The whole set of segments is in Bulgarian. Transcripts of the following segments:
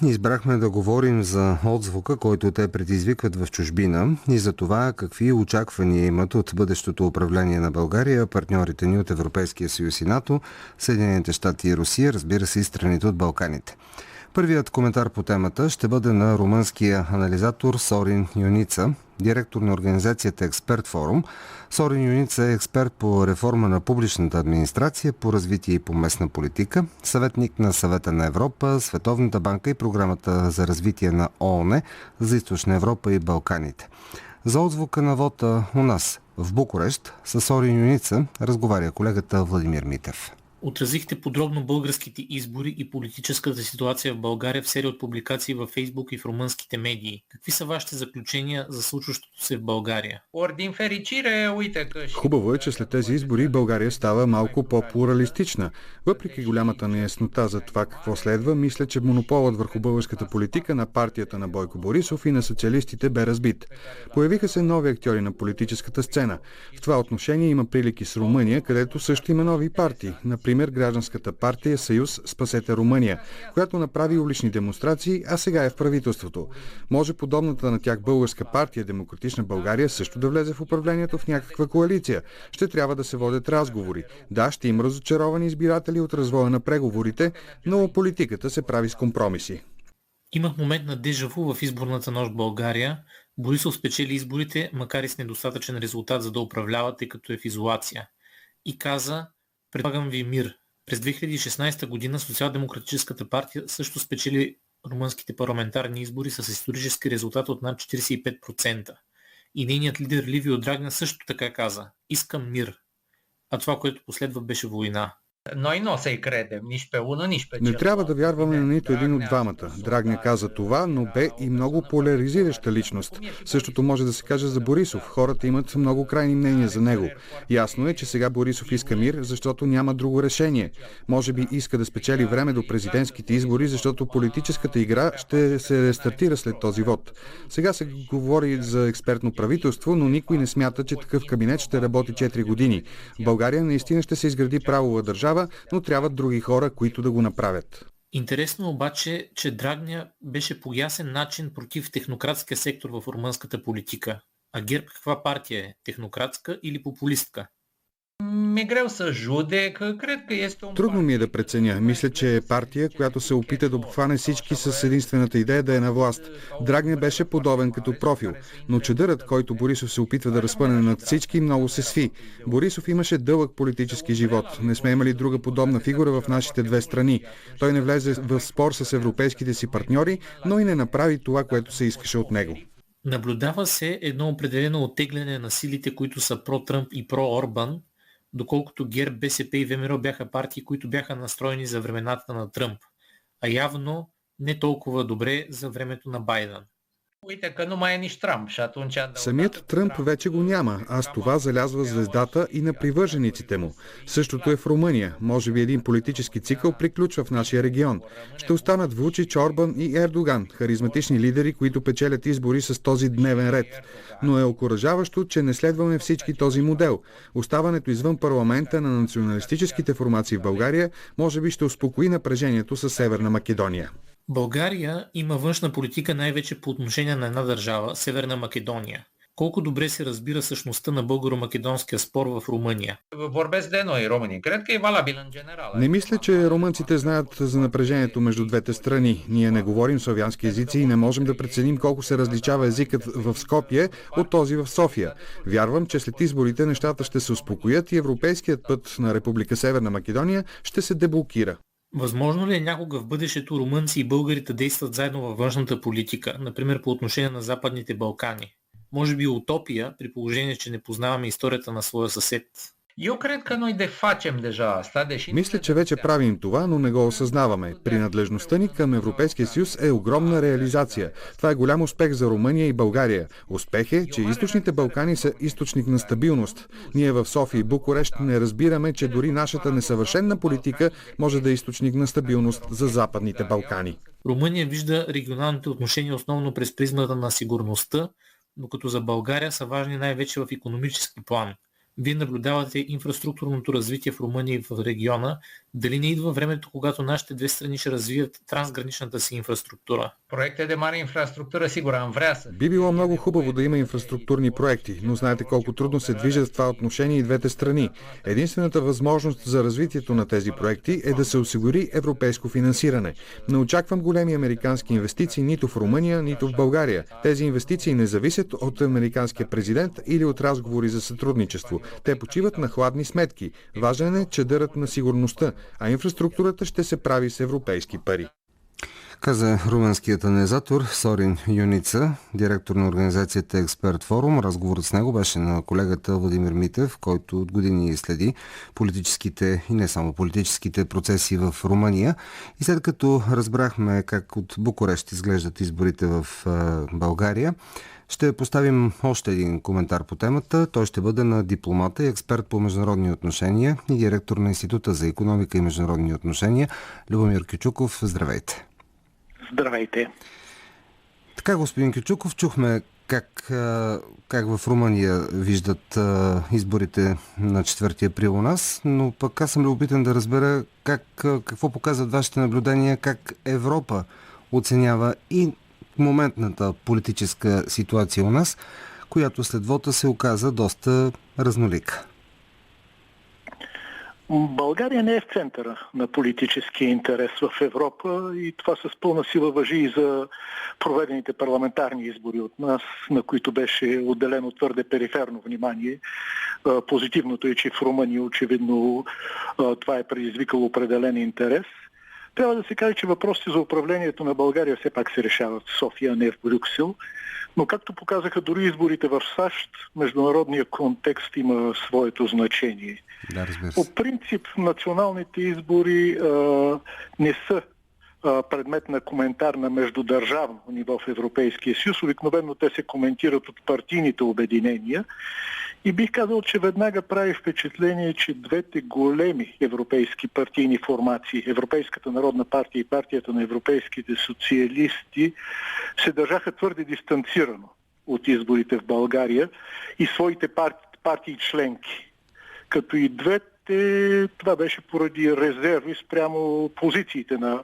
Избрахме да говорим за отзвука, който те предизвикват в чужбина и за това какви очаквания имат от бъдещото управление на България, партньорите ни от Европейския съюз и НАТО, Съединените щати и Русия, разбира се и страните от Балканите. Първият коментар по темата ще бъде на румънския анализатор Сорин Юница, директор на организацията Експерт Форум. Сорин Юница е експерт по реформа на публичната администрация, по развитие и по местна политика, съветник на Съвета на Европа, Световната банка и програмата за развитие на ООН за Източна Европа и Балканите. За отзвука на вота у нас в Букурещ с Сорин Юница разговаря колегата Владимир Митев. Отразихте подробно българските избори и политическата ситуация в България в серия от публикации във Фейсбук и в румънските медии. Какви са вашите заключения за случващото се в България? Хубаво е, че след тези избори България става малко по-плуралистична. Въпреки голямата неяснота за това какво следва, мисля, че монополът върху българската политика на партията на Бойко Борисов и на социалистите бе разбит. Появиха се нови актьори на политическата сцена. В това отношение има прилики с Румъния, където също има нови партии. Например, гражданската партия Съюз Спасете Румъния, която направи улични демонстрации, а сега е в правителството. Може подобната на тях българска партия Демократична България също да влезе в управлението в някаква коалиция. Ще трябва да се водят разговори. Да, ще има разочаровани избиратели от развоя на преговорите, но политиката се прави с компромиси. Имах момент на дежаву в изборната нощ в България. Борисов спечели изборите, макар и с недостатъчен резултат, за да управлява, тъй като е в изолация. И каза: предлагам ви мир. През 2016 година Социал-демократическата партия също спечели румънските парламентарни избори с исторически резултат от над 45%. И нейният лидер Ливио Драгня също така каза: искам мир. А това, което последва, беше война. Не трябва да вярваме на нито един от двамата. Драгня каза това, но бе и много поляризираща личност. Същото може да се каже за Борисов. Хората имат много крайни мнения за него. Ясно е, че сега Борисов иска мир, защото няма друго решение. Може би иска да спечели време до президентските избори, защото политическата игра ще се рестартира след този вод. Сега се говори за експертно правителство, но никой не смята, че такъв кабинет ще работи 4 години. В България наистина ще се изгради правова държава, но трябват други хора, които да го направят. Интересно обаче, че Драгня беше по ясен начин против технократския сектор в румънската политика. А ГЕРБ каква партия е? Технократска или популистка? Трудно ми е да преценя. Мисля, че е партия, която се опита да обхване всички с единствената идея да е на власт. Драгня беше подобен като профил, но чадърът, който Борисов се опитва да разпъне над всички, много се сви. Борисов имаше дълъг политически живот. Не сме имали друга подобна фигура в нашите две страни. Той не влезе в спор с европейските си партньори, но и не направи това, което се искаше от него. Наблюдава се едно определено оттегляне на силите, които са про-Тръмп и про-Орбан, доколкото ГЕРБ, БСП и ВМРО бяха партии, които бяха настроени за времената на Тръмп, а явно не толкова добре за времето на Байден. Самият Тръмп вече го няма, а с това залязва звездата и на привържениците му. Същото е в Румъния. Може би един политически цикъл приключва в нашия регион. Ще останат Вучич, Орбан и Ердоган, харизматични лидери, които печелят избори с този дневен ред. Но е окуражаващо, че не следваме всички този модел. Оставането извън парламента на националистическите формации в България може би ще успокои напрежението със Северна Македония. България има външна политика най-вече по отношение на една държава, Северна Македония. Колко добре се разбира същността на българо-македонския спор в Румъния? Не мисля, че румънците знаят за напрежението между двете страни. Ние не говорим славянски езици и не можем да преценим колко се различава езикът в Скопие от този в София. Вярвам, че след изборите нещата ще се успокоят и европейският път на Република Северна Македония ще се деблокира. Възможно ли е някога в бъдещето румънци и българите действат заедно във външната политика, например по отношение на Западните Балкани? Може би утопия, при положение, че не познаваме историята на своя съсед. Мисля, че вече правим това, но не го осъзнаваме. Принадлежността ни към Европейския съюз е огромна реализация. Това е голям успех за Румъния и България. Успех е, че източните Балкани са източник на стабилност. Ние в София и Букурещ не разбираме, че дори нашата несъвършена политика може да е източник на стабилност за Западните Балкани. Румъния вижда регионалните отношения основно през призмата на сигурността, докато за България са важни най-вече в икономически план. Вие наблюдавате инфраструктурното развитие в Румъния и в региона. Дали не идва времето, когато нашите две страни ще развият трансграничната си инфраструктура? Proiecte de mare infrastructură, sigur, am vrea să... Би било много хубаво да има инфраструктурни проекти, но знаете колко трудно се движат в това отношение и двете страни. Единствената възможност за развитието на тези проекти е да се осигури европейско финансиране. Не очаквам големи американски инвестиции нито в Румъния, нито в България. Тези инвестиции не зависят от американския президент или от разговори за сътрудничество. Те почиват на хладни сметки. Важен е чадърът на сигурността, а инфраструктурата ще се прави с европейски пари. Каза румънският анализатор Сорин Юница, директор на организацията Експерт Форум. Разговорът с него беше на колегата Владимир Митев, който от години следи политическите и не само политическите процеси в Румъния. И след като разбрахме как от Букурещ изглеждат изборите в България, ще поставим още един коментар по темата. Той ще бъде на дипломата и експерт по международни отношения и директор на Института за икономика и международни отношения Любомир Кючуков. Здравейте! Здравейте! Така, господин Кючуков, чухме как в Румъния виждат изборите на 4 април у нас, но пък аз съм любопитен да разбера какво показват вашите наблюдения, как Европа оценява и моментната политическа ситуация у нас, която след вота се оказа доста разнолика. България не е в центъра на политическия интерес в Европа и това с пълна сила важи и за проведените парламентарни избори от нас, на които беше отделено твърде периферно внимание. Позитивното е, че в Румъния очевидно това е предизвикало определен интерес. Трябва да се каже, че въпросите за управлението на България все пак се решават в София, а не в Брюксел. Но както показаха дори изборите в САЩ, международният контекст има своето значение. Да, разбира се. По принцип, националните избори не са предмет на коментар на междудържавно ниво в Европейския съюз. Обикновено те се коментират от партийните обединения. И бих казал, че веднага прави впечатление, че двете големи европейски партийни формации, Европейската народна партия и партията на европейските социалисти, се държаха твърде дистанцирано от изборите в България и своите партии членки. Като и двете, това беше поради резерви спрямо позициите на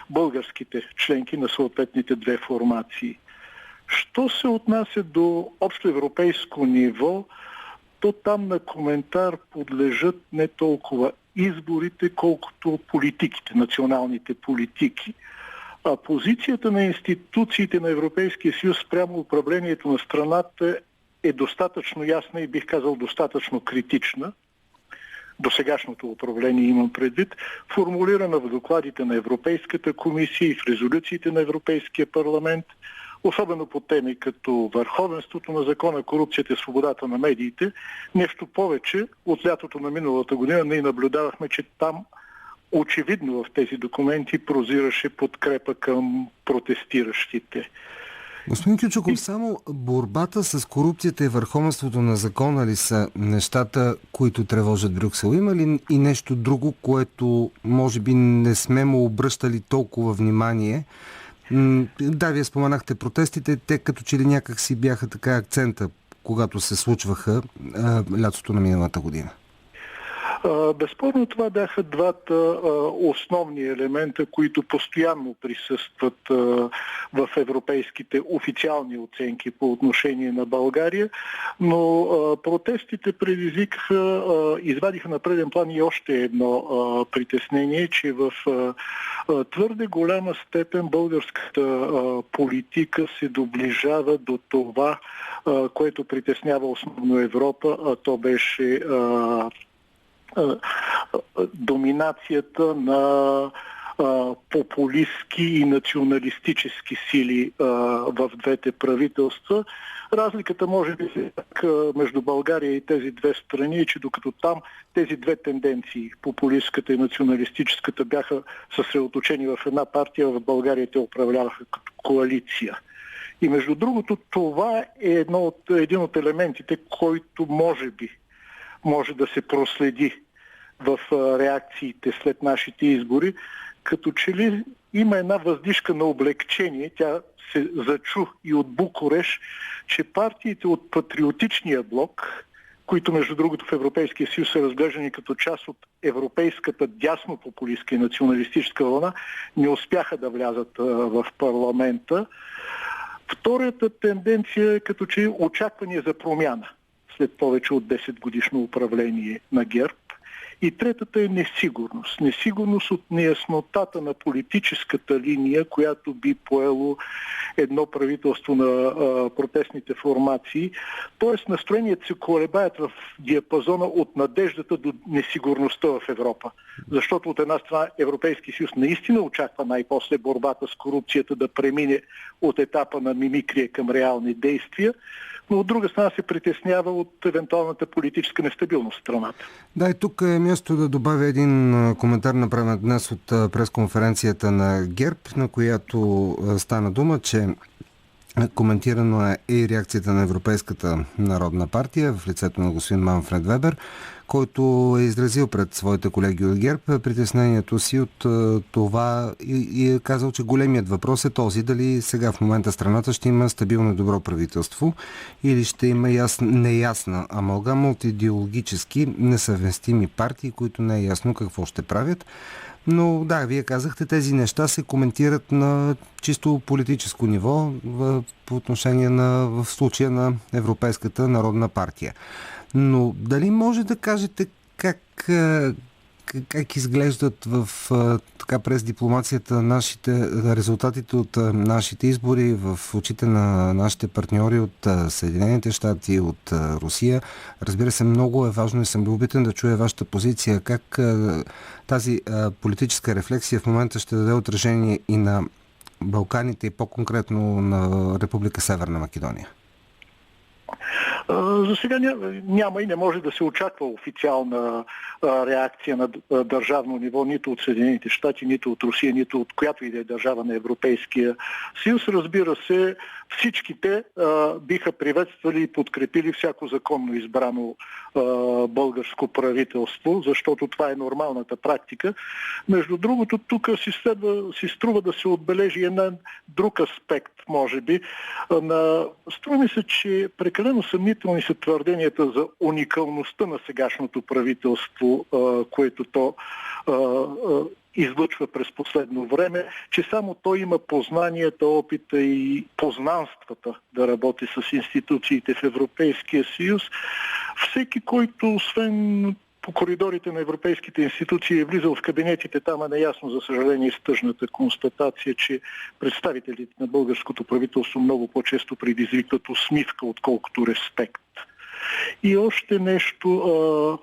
българските членки на съответните две формации. Що се отнася до общо европейско ниво, то там на коментар подлежат не толкова изборите, колкото политиките, националните политики. А позицията на институциите на Европейския съюз спрямо управлението на страната е достатъчно ясна и бих казал достатъчно критична. До сегашното управление имам предвид, формулирана в докладите на Европейската комисия и в резолюциите на Европейския парламент, особено по теми като върховенството на закона, корупцията и свободата на медиите. Нещо повече, от лятото на миналата година ние наблюдавахме, че там очевидно в тези документи прозираше подкрепа към протестиращите. Господин Кючуков, само борбата с корупцията и върховенството на закона ли са нещата, които тревожат Брюксел? Има ли и нещо друго, което може би не сме му обръщали толкова внимание? Да, вие споменахте протестите, те като че ли някак си бяха така акцента, когато се случваха лятото на миналата година. Безспорно това бяха двата основни елемента, които постоянно присъстват в европейските официални оценки по отношение на България, но протестите предизвикаха, извадиха на преден план и още едно притеснение, че в твърде голяма степен българската политика се доближава до това, което притеснява основно Европа, а то беше доминацията на популистски и националистически сили в двете правителства. Разликата може би между България и тези две страни е, че докато там тези две тенденции, популистската и националистическата, бяха съсредоточени в една партия, в България те управляваха като коалиция. И между другото това е един от елементите, който може да се проследи в реакциите след нашите избори, като че ли има една въздишка на облегчение, тя се зачу и от Букурещ, че партиите от патриотичния блок които между другото в Европейския съюз са разглеждани като част от европейската дясно-популистка и националистическа вълна, не успяха да влязат в парламента. Втората тенденция е като че очакване за промяна след повече от 10 годишно управление на ГЕРБ. И третата е несигурност. Несигурност от неяснотата на политическата линия, която би поело едно правителство на протестните формации. Тоест настроението се колебаят в диапазона от надеждата до несигурността в Европа. Защото от една страна Европейски съюз наистина очаква най-после борбата с корупцията да премине от етапа на мимикрия към реални действия, но от друга страна се притеснява от евентуалната политическа нестабилност в страната. Да, и тук е място да добавя един коментар, направен днес от пресконференцията на ГЕРБ, на която стана дума, че коментирано е и реакцията на Европейската народна партия в лицето на господин Манфред Вебер, който е изразил пред своите колеги от ГЕРБ притеснението си от това и е казал, че големият въпрос е този дали сега в момента страната ще има стабилно и добро правителство или ще има неясна амалгама от идеологически несъвместими партии, които не е ясно какво ще правят. Но да, вие казахте, тези неща се коментират на чисто политическо ниво по отношение в случая на Европейската народна партия. Но дали може да кажете как изглеждат така през дипломацията резултатите от нашите избори в очите на нашите партньори от Съединените щати, от Русия? Разбира се, много е важно и съм любопитен да чуя вашата позиция. Как тази политическа рефлексия в момента ще даде отражение и на Балканите и по-конкретно на Република Северна Македония? За сега няма и не може да се очаква официална реакция на държавно ниво нито от Съединените щати, нито от Русия, нито от която и да е държава на Европейския съюз. Разбира се, всичките биха приветствали и подкрепили всяко законно избрано българско правителство, защото това е нормалната практика. Между другото, тук си струва да се отбележи един друг аспект, може би. Струва ми се, че прекалено съмнителни са твърденията за уникалността на сегашното правителство, което то излъчва през последно време, че само той има познанията, опита и познанствата да работи с институциите в Европейския съюз. Всеки, който освен по коридорите на европейските институции е влизал в кабинетите, там е неясно, за съжаление, с тъжната констатация, че представителите на българското правителство много по-често предизвикват усмивка, отколкото респект. И още нещо,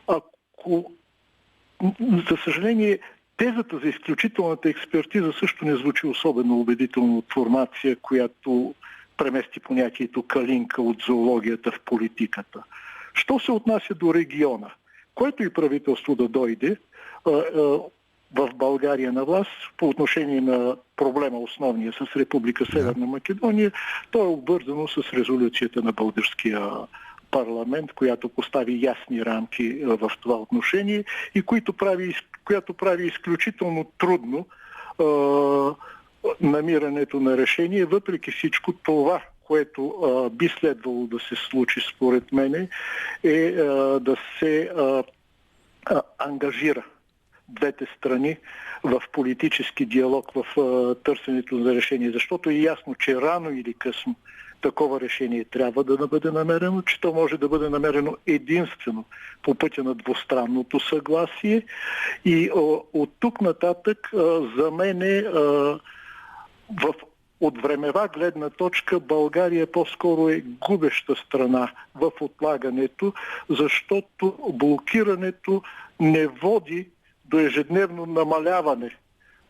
ако за съжаление тезата за изключителната експертиза също не звучи особено убедително от формация, която премести понятието калинка от зоологията в политиката. Що се отнася до региона? Което и правителство да дойде в България на власт по отношение на проблема основния с Република Северна Македония, то е обвързано с резолюцията на българския парламент, която постави ясни рамки в това отношение и която прави изключително трудно намирането на решение. Въпреки всичко това, което би следвало да се случи според мен, е да се ангажира двете страни в политически диалог, в търсенето за решение. Защото е ясно, че рано или късно такова решение трябва да бъде намерено, че то може да бъде намерено единствено по пътя на двустранното съгласие. И от тук нататък за мен от времева гледна точка България по-скоро е губеща страна в отлагането, защото блокирането не води до ежедневно намаляване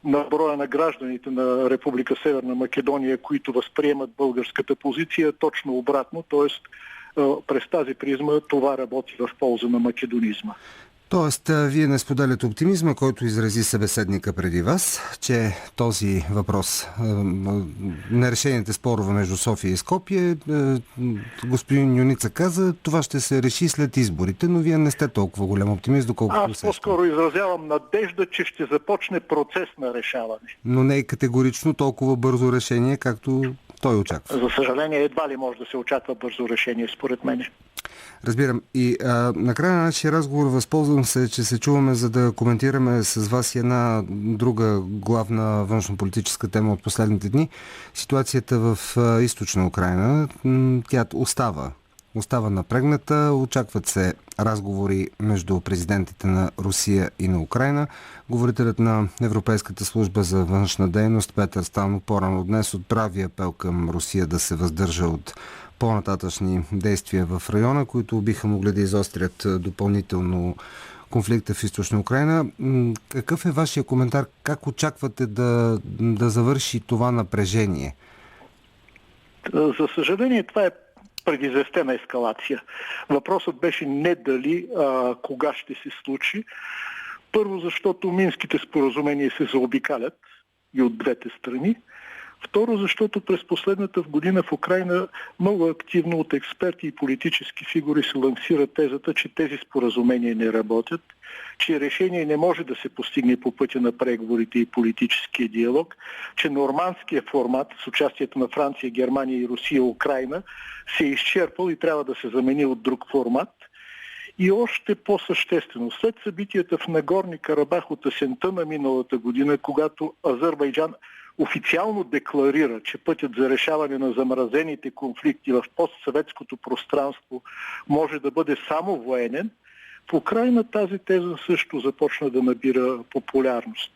на броя на гражданите на Република Северна Македония, които възприемат българската позиция, точно обратно, т.е. през тази призма това работи в полза на македонизма. Тоест, вие не споделяте оптимизма, който изрази събеседника преди вас, че този въпрос, нерешените спорове между София и Скопие, господин Юница каза, това ще се реши след изборите, но вие не сте толкова голям оптимист, доколкото Аз по-скоро изразявам надежда, че ще започне процес на решаване. Но не е категорично толкова бързо решение, както той очаква. За съжаление, едва ли може да се очаква бързо решение, според мен. Разбирам. И накрая на нашия разговор възползвам се, че се чуваме, за да коментираме с вас и една друга главна външнополитическа тема от последните дни. Ситуацията в източна Украйна, тя остава напрегната. Очакват се разговори между президентите на Русия и на Украйна. Говорителят на Европейската служба за външна дейност Петър Станов по-рано днес отправи апел към Русия да се въздържа от по-нататъчни действия в района, които биха могли да изострят допълнително конфликта в източна Украйна. Какъв е вашия коментар? Как очаквате да завърши това напрежение? За съжаление, това е предизвестена ескалация. Въпросът беше не дали, кога ще се случи. Първо, защото минските споразумения се заобикалят и от двете страни. Второ, защото през последната година в Украйна много активно от експерти и политически фигури се лансира тезата, че тези споразумения не работят, че решение не може да се постигне по пътя на преговорите и политическия диалог, че нормандския формат с участието на Франция, Германия и Русия, Украйна се е изчерпал и трябва да се замени от друг формат. И още по-съществено, след събитията в Нагорни Карабах от есента на миналата година, когато Азербайджан официално декларира, че пътят за решаване на замразените конфликти в постсъветското пространство може да бъде само военен, в Украйна тази теза също започна да набира популярност.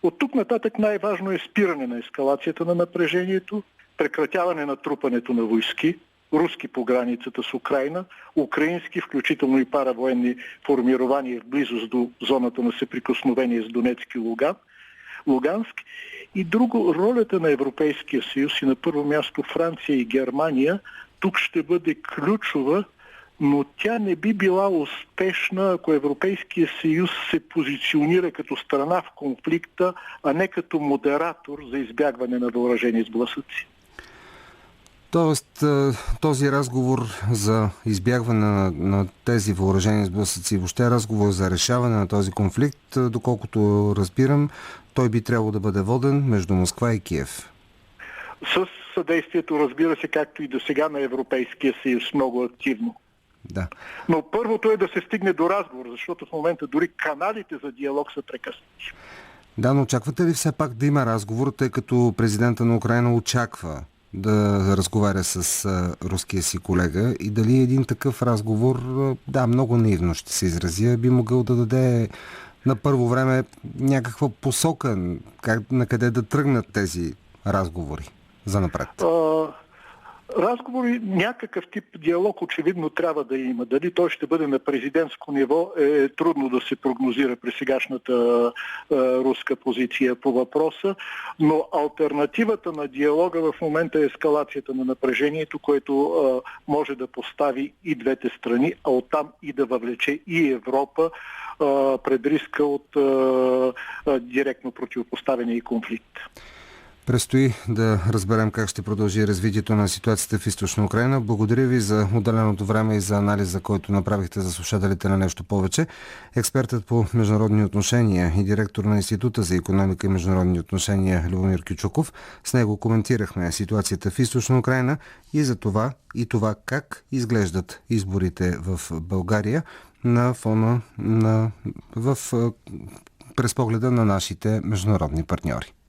От тук нататък най-важно е спиране на ескалацията на напрежението, прекратяване на трупането на войски, руски по границата с Украйна, украински, включително и паравоенни формирования в близост до зоната на съприкосновение с Донецк и Луганск. И друго, ролята на Европейския съюз и на първо място Франция и Германия тук ще бъде ключова, но тя не би била успешна, ако Европейския съюз се позиционира като страна в конфликта, а не като модератор за избягване на въоръжени сблъсъци. Тоест, този разговор за избягване на тези въоръжени сблъсъци, въобще разговор за решаване на този конфликт, доколкото разбирам, той би трябвало да бъде воден между Москва и Киев. С съдействието, разбира се, както и до сега на Европейския съюз, много активно. Да. Но първото е да се стигне до разговор, защото в момента дори каналите за диалог са прекъснати. Да, но очаквате ли все пак да има разговор, тъй като президента на Украйна очаква да разговаря с руския си колега и дали един такъв разговор, да, много наивно ще се изразя, би могъл да даде на първо време някаква посока на къде да тръгнат тези разговори за напред? Разговори, някакъв тип диалог очевидно трябва да има. Дали той ще бъде на президентско ниво е трудно да се прогнозира при сегашната руска позиция по въпроса, но алтернативата на диалога в момента е ескалацията на напрежението, което може да постави и двете страни, а оттам и да въвлече и Европа пред риска от директно противопоставяне и конфликт. Предстои да разберем как ще продължи развитието на ситуацията в източна Украйна. Благодаря ви за отделеното време и за анализа, който направихте за слушателите на Нещо повече. Експертът по международни отношения и директор на Института за икономика и международни отношения Любомир Кючуков. С него коментирахме ситуацията в източна Украйна и за това как изглеждат изборите в България на фона през погледа на нашите международни партньори.